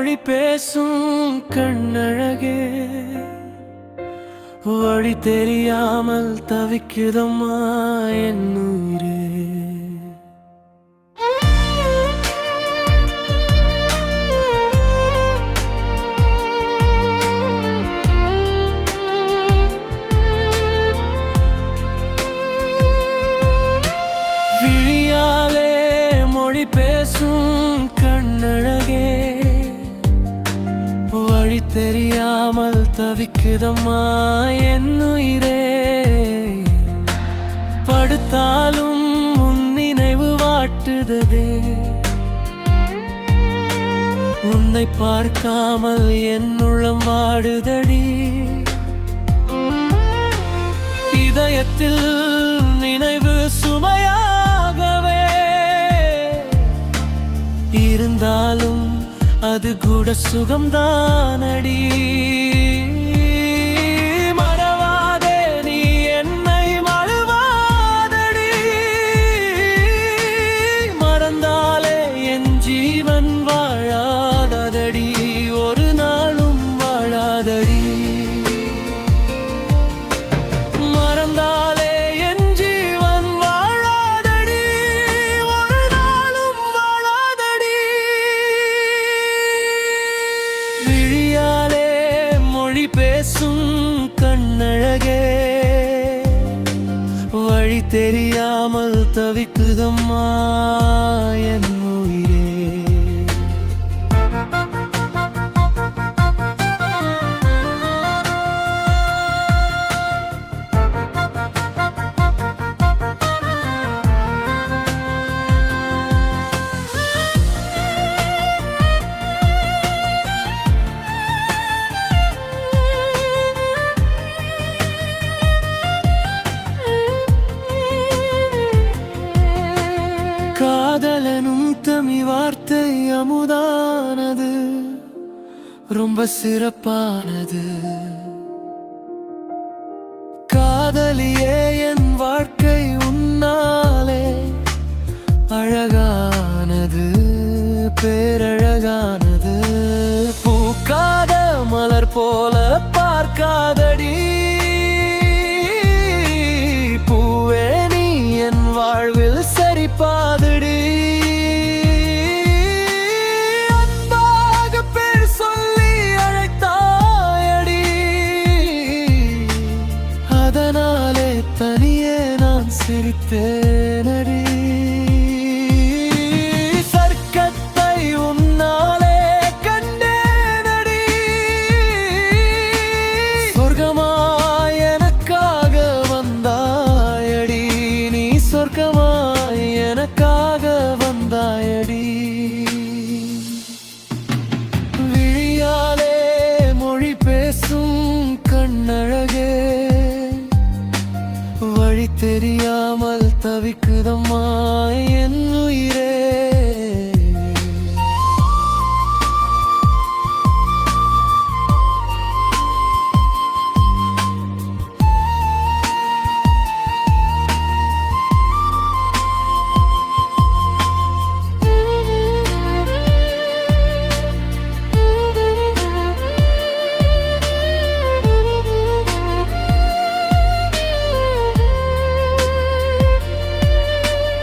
மொழி பேசும் கண்ணழகே, வழி தெரியாமல் தவிக்குதம்மா என் உயிரே. விழியாலே மொழி பேசும் கண்ணழகே, வழி தெரியாமல் தவிக்குதம்மா என் உயிரே. படுத்தாலும் உன் நினைவு வாட்டுதே, உன்னை பார்க்காமல் என் உள்ளம் வாடுதடி. இதயத்தில் நினைவு சுமையாகவே இருந்தாலும் அது கூட சுகம்தானடி. மறவாதே நீ என்னை, மறவாதடி. மறந்தாலே என் ஜீவன் வாழாதடி, ஒரு நாளும் வாழாதடி. மறந்தாலே என் ஜீவன் வாழாதடி, ஒரு நாளும் வாழாதடி. விழியாலே மொழி பேசும் கண்ணழகே, வழி தெரியாமல் தவிக்குதம்மா என் உயிரே. காதலனும் தமிழ் வார்த்தை அமுதானது, ரொம்ப சிறப்பானது. காதலியே என் வாழ்க்கை உன்னாலே அழகானது, பேரழகானது. பூக்காத மலர் போல பார்க்காதடி, பூவே நீ என் வாழ்வில் சரிபாதடி. அன்பாக பேர் சொல்லி அழைத்தாயடி, அதனாலே தனியே நான் சிரித்தேனடி. சொர்க்கத்தை உன்னாலே கண்டேனடி, சொர்க்கமாய் எனக்காக வந்தாயடி. நீ சொர்க்கமாய் எனக்காக வந்தாயடி. விழியாலே மொழி பேசும் கண்ணழகே, வழி தெரியாமல் தவிக்குதம்மா என் உயிரே.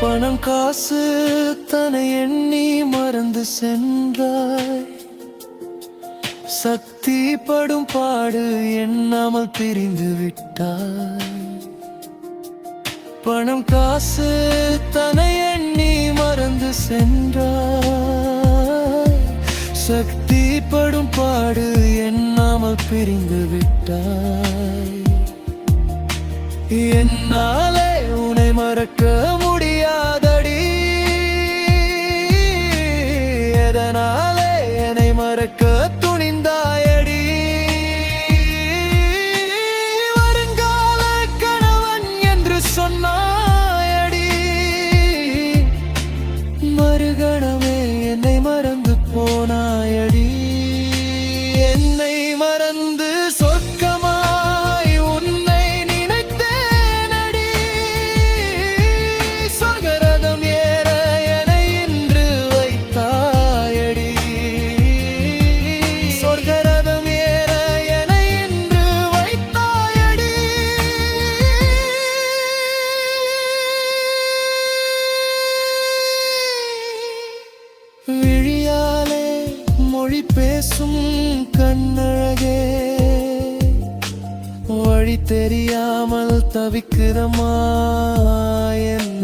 பணம் காசு தன்னை எண்ணி மறந்து சென்றாய், சக்தி படும் பாடு எண்ணாமல் பிரிந்து விட்டாய். பணம் காசு தன்னை எண்ணி மறந்து சென்றாய், சக்தி படும் பாடு எண்ணாமல் பிரிந்து விட்டாய். என்னாலே உன்னை மறக்க முடியாதடி, எதனாலே என்னை மறக்க துணிந்தாயடி. வருங்கால கணவன் என்று சொன்னாயடி, மறுகணமே என்னை மறந்து போனாயடி. என்னை மறந்து சொர்க்கமாய் உன்னை நினைத்தேனடி. சொர்க்கரதம் ஏற என்னை இன்று வைத்தாயடி. மொழி பேசும் கண்ணழகே, வழி தெரியாமல் தவிக்கிறமா என்